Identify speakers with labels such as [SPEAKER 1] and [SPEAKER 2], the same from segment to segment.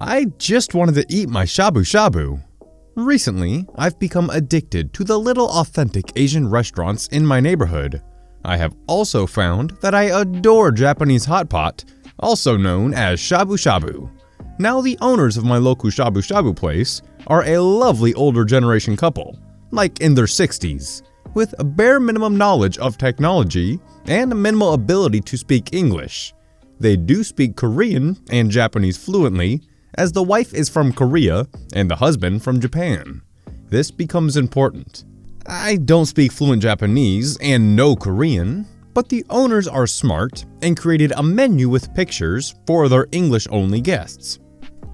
[SPEAKER 1] I just wanted to eat my shabu shabu. Recently, I've become addicted to the little authentic Asian restaurants in my neighborhood. I have also found that I adore Japanese hot pot, also known as Shabu Shabu. Now the owners of my local Shabu Shabu place are a lovely older generation couple, like in their 60s, with a bare minimum knowledge of technology and a minimal ability to speak English. They do speak Korean and Japanese fluently, as the wife is from Korea and the husband from Japan. This becomes important. I don't speak fluent Japanese and no Korean, but the owners are smart and created a menu with pictures for their English-only guests.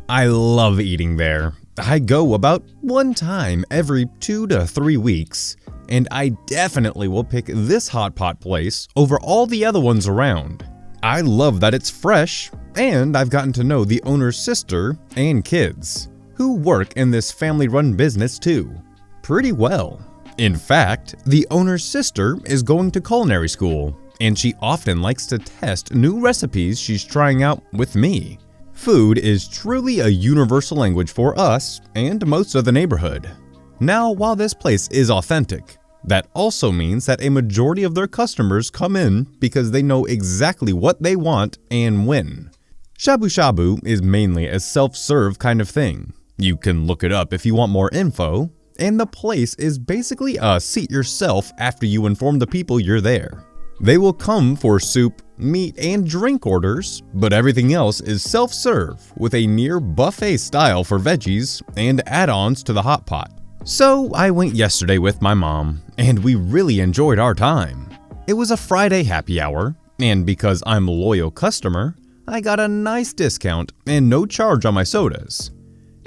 [SPEAKER 1] I love eating there. I go about one time every 2 to 3 weeks, and I definitely will pick this hot pot place over all the other ones around. I love that it's fresh, and I've gotten to know the owner's sister and kids, who work in this family-run business too, pretty well. In fact, the owner's sister is going to culinary school, and she often likes to test new recipes she's trying out with me. Food is truly a universal language for us and most of the neighborhood. Now, while this place is authentic, that also means that a majority of their customers come in because they know exactly what they want and when. Shabu Shabu is mainly a self-serve kind of thing. You can look it up if you want more info, and the place is basically a seat yourself after you inform the people you're there. They will come for soup, meat, and drink orders, but everything else is self-serve with a near buffet style for veggies and add-ons to the hot pot. So I went yesterday with my mom, and we really enjoyed our time. It was a Friday happy hour, and because I'm a loyal customer, I got a nice discount and no charge on my sodas.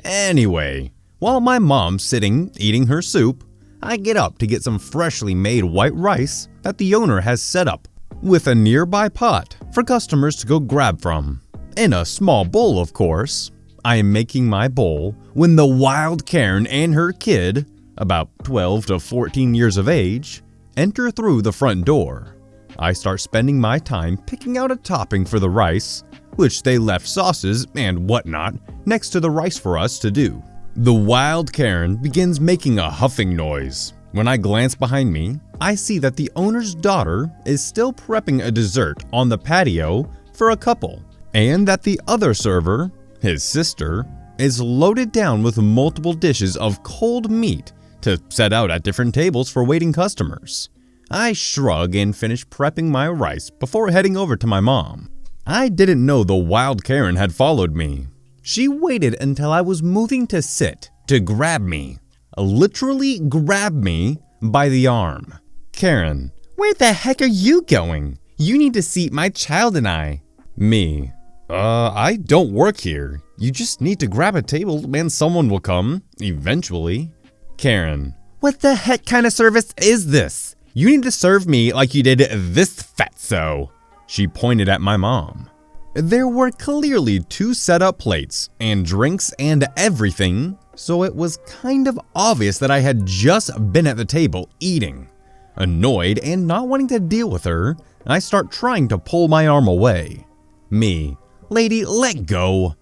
[SPEAKER 1] Anyway, while my mom's sitting eating her soup, I get up to get some freshly made white rice that the owner has set up with a nearby pot for customers to go grab from. In a small bowl, of course. I am making my bowl when the wild Karen and her kid, about 12 to 14 years of age, enter through the front door. I start spending my time picking out a topping for the rice, which they left sauces and whatnot next to the rice for us to do. The wild Karen begins making a huffing noise. When I glance behind me, I see that the owner's daughter is still prepping a dessert on the patio for a couple, and that the other server, his sister, is loaded down with multiple dishes of cold meat to set out at different tables for waiting customers. I shrug and finish prepping my rice before heading over to my mom. I didn't know the wild Karen had followed me. She waited until I was moving to sit to grab me. Literally grab me by the arm. Karen, where the heck are you going? You need to seat my child and I. Me, I don't work here. You just need to grab a table and someone will come, eventually. Karen, what the heck kind of service is this? You need to serve me like you did this fatso. She pointed at my mom. There were clearly 2 set-up plates and drinks and everything, so it was kind of obvious that I had just been at the table eating. Annoyed and not wanting to deal with her, I start trying to pull my arm away. Me, lady, let go.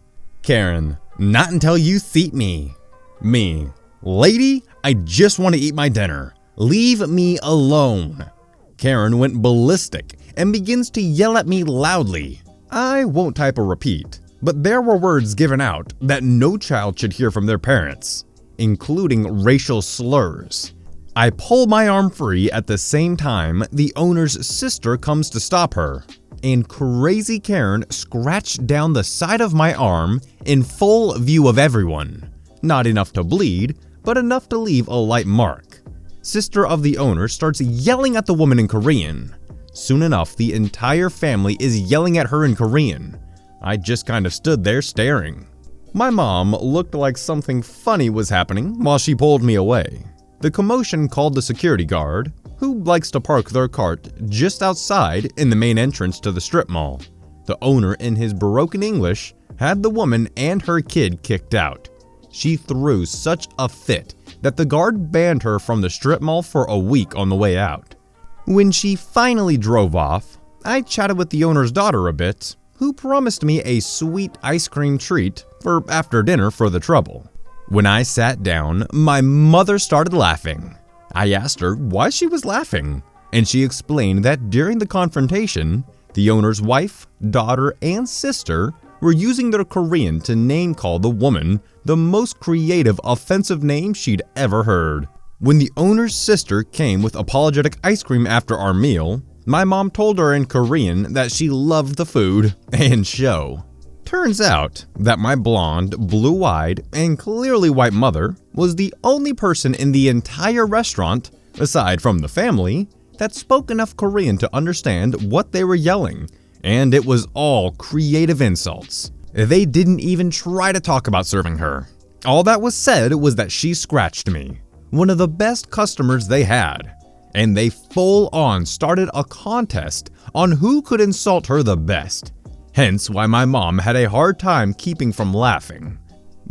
[SPEAKER 1] Karen, not until you seat me. Me, lady, I just want to eat my dinner. Leave me alone. Karen went ballistic and begins to yell at me loudly. I won't type a repeat, but there were words given out that no child should hear from their parents, including racial slurs. I pull my arm free at the same time the owner's sister comes to stop her, and crazy Karen scratched down the side of my arm in full view of everyone. Not enough to bleed, but enough to leave a light mark. Sister of the owner starts yelling at the woman in Korean. Soon enough, the entire family is yelling at her in Korean. I just kind of stood there staring. My mom looked like something funny was happening while she pulled me away. The commotion called the security guard, who likes to park their cart just outside in the main entrance to the strip mall. The owner, in his broken English, had the woman and her kid kicked out. She threw such a fit that the guard banned her from the strip mall for a week on the way out. When she finally drove off, I chatted with the owner's daughter a bit, who promised me a sweet ice cream treat for after dinner for the trouble. When I sat down, my mother started laughing. I asked her why she was laughing, and she explained that during the confrontation, the owner's wife, daughter, and sister were using their Korean to name call the woman the most creative, offensive name she'd ever heard. When the owner's sister came with apologetic ice cream after our meal, my mom told her in Korean that she loved the food and show. Turns out that my blonde, blue-eyed, and clearly white mother was the only person in the entire restaurant, aside from the family, that spoke enough Korean to understand what they were yelling, and it was all creative insults. They didn't even try to talk about serving her. All that was said was that she scratched me, one of the best customers they had, and they full-on started a contest on who could insult her the best. Hence why my mom had a hard time keeping from laughing.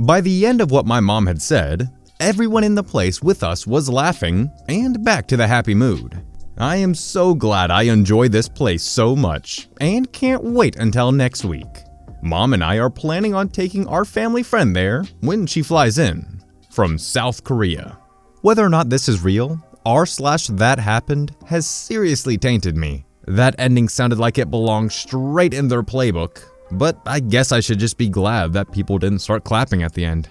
[SPEAKER 1] By the end of what my mom had said, everyone in the place with us was laughing and back to the happy mood. I am so glad I enjoy this place so much and can't wait until next week. Mom and I are planning on taking our family friend there when she flies in from South Korea. Whether or not this is real, r/that happened has seriously tainted me. That ending sounded like it belonged straight in their playbook, but I guess I should just be glad that people didn't start clapping at the end.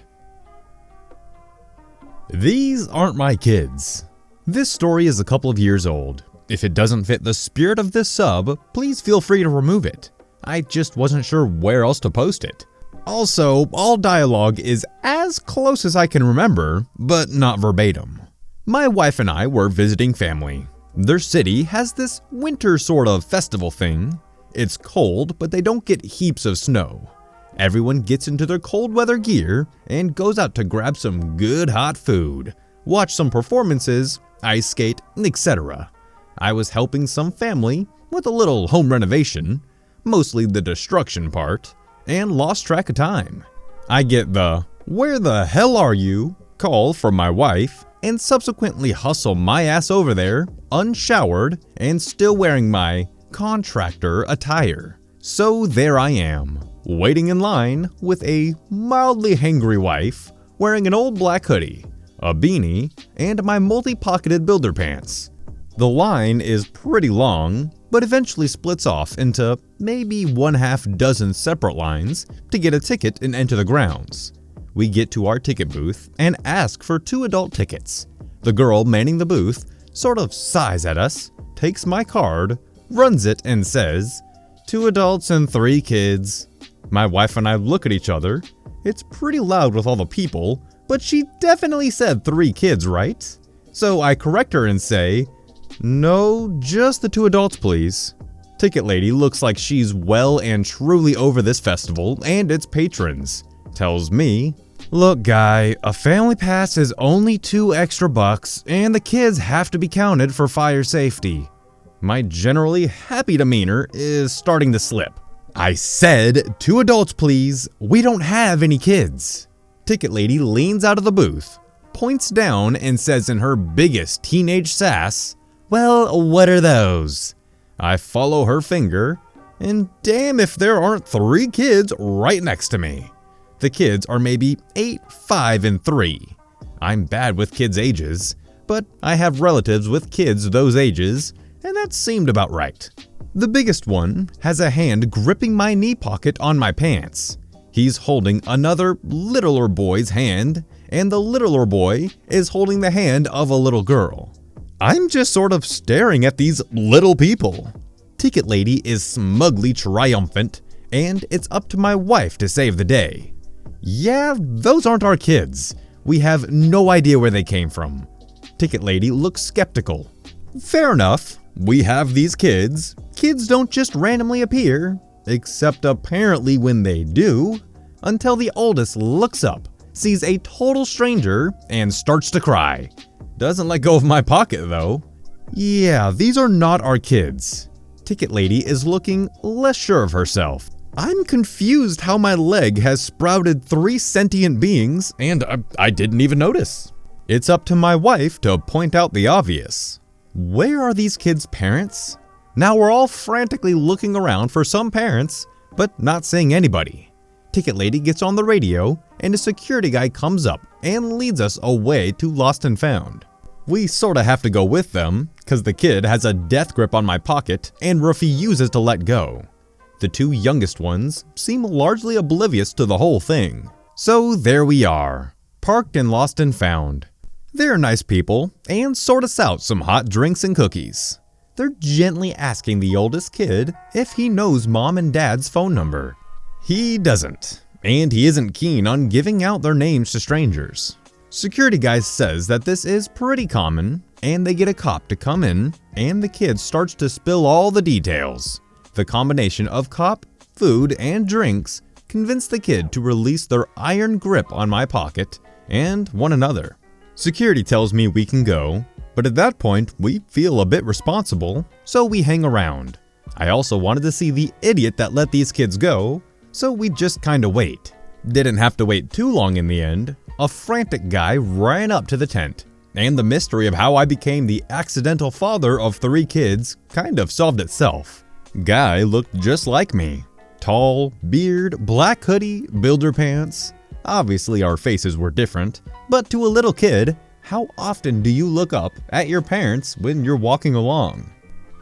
[SPEAKER 1] These aren't my kids. This story is a couple of years old. If it doesn't fit the spirit of this sub, please feel free to remove it. I just wasn't sure where else to post it. Also, all dialogue is as close as I can remember, but not verbatim. My wife and I were visiting family. Their city has this winter sort of festival thing. It's cold, but they don't get heaps of snow. Everyone gets into their cold weather gear and goes out to grab some good hot food, watch some performances, ice skate, etc. I was helping some family with a little home renovation, mostly the destruction part, and lost track of time. I get the "where the hell are you" call from my wife and subsequently hustle my ass over there, unshowered and still wearing my contractor attire. So there I am, waiting in line with a mildly hangry wife, wearing an old black hoodie, a beanie, and my multi-pocketed builder pants. The line is pretty long, but eventually splits off into maybe 1/2 dozen separate lines to get a ticket and enter the grounds. We get to our ticket booth and ask for 2 adult tickets. The girl manning the booth sort of sighs at us, takes my card, runs it, and says, "2 adults and 3 kids." My wife and I look at each other. It's pretty loud with all the people, but she definitely said 3 kids, right? So I correct her and say, "No, just the 2 adults, please." Ticket lady looks like she's well and truly over this festival and its patrons. Tells me, "Look guy, a family pass is only $2 extra and the kids have to be counted for fire safety." My generally happy demeanor is starting to slip. "I said 2 adults please, we don't have any kids." Ticket lady leans out of the booth, points down and says in her biggest teenage sass, "Well, what are those?" I follow her finger, and damn if there aren't 3 kids right next to me. The kids are maybe 8, 5, and 3. I'm bad with kids' ages, but I have relatives with kids those ages, and that seemed about right. The biggest one has a hand gripping my knee pocket on my pants. He's holding another littler boy's hand, and the littler boy is holding the hand of a little girl. I'm just sort of staring at these little people. Ticket lady is smugly triumphant, and it's up to my wife to save the day. "Yeah, those aren't our kids. We have no idea where they came from." Ticket lady looks skeptical. "Fair enough. We have these kids. Kids don't just randomly appear, except apparently when they do, until the oldest looks up, sees a total stranger, and starts to cry. Doesn't let go of my pocket though. Yeah, these are not our kids." Ticket lady is looking less sure of herself. I'm confused how my leg has sprouted 3 sentient beings and I didn't even notice. It's up to my wife to point out the obvious. Where are these kids' parents? Now we're all frantically looking around for some parents, but not seeing anybody. ticket lady gets on the radio and a security guy comes up and leads us away to Lost and Found. We sorta have to go with them, cause the kid has a death grip on my pocket and refuses to let go. The two youngest ones seem largely oblivious to the whole thing. So there we are, parked in Lost and Found. They're nice people and sort us out some hot drinks and cookies. They're gently asking the oldest kid if he knows mom and dad's phone number. He doesn't, and he isn't keen on giving out their names to strangers. Security guy says that this is pretty common, and they get a cop to come in, and the kid starts to spill all the details. The combination of cop, food, and drinks convince the kid to release their iron grip on my pocket and one another. Security tells me we can go, but at that point we feel a bit responsible, so we hang around. I also wanted to see the idiot that let these kids go, so we just kinda wait. Didn't have to wait too long in the end. A frantic guy ran up to the tent, and the mystery of how I became the accidental father of 3 kids kind of solved itself. Guy looked just like me. Tall, beard, black hoodie, builder pants. Obviously our faces were different, but to a little kid, how often do you look up at your parents when you're walking along?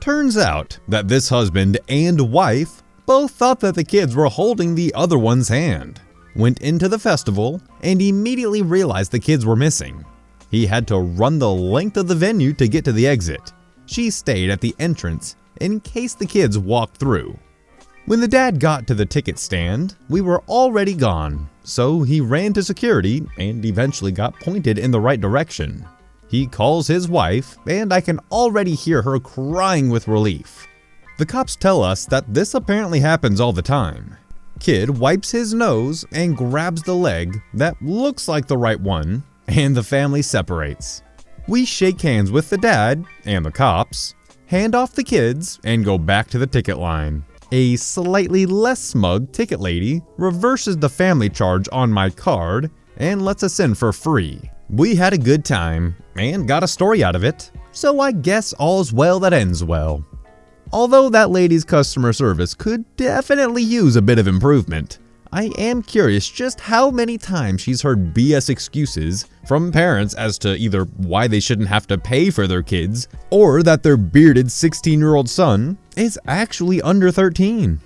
[SPEAKER 1] Turns out that this husband and wife both thought that the kids were holding the other one's hand. Went into the festival and immediately realized the kids were missing. He had to run the length of the venue to get to the exit. She stayed at the entrance in case the kids walked through. When the dad got to the ticket stand, we were already gone, so he ran to security and eventually got pointed in the right direction. He calls his wife, and I can already hear her crying with relief. The cops tell us that this apparently happens all the time. Kid wipes his nose and grabs the leg that looks like the right one, and the family separates. We shake hands with the dad and the cops, hand off the kids, and go back to the ticket line. A slightly less smug ticket lady reverses the family charge on my card and lets us in for free. We had a good time and got a story out of it, so I guess all's well that ends well. Although that lady's customer service could definitely use a bit of improvement, I am curious just how many times she's heard BS excuses from parents as to either why they shouldn't have to pay for their kids or that their bearded 16-year-old son is actually under 13.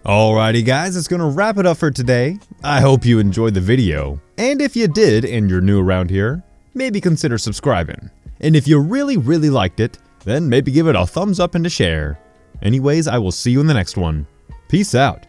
[SPEAKER 1] Alrighty guys, that's gonna wrap it up for today. I hope you enjoyed the video, and if you did and you're new around here, maybe consider subscribing. And if you really liked it, then maybe give it a thumbs up and a share. Anyways, I will see you in the next one. Peace out.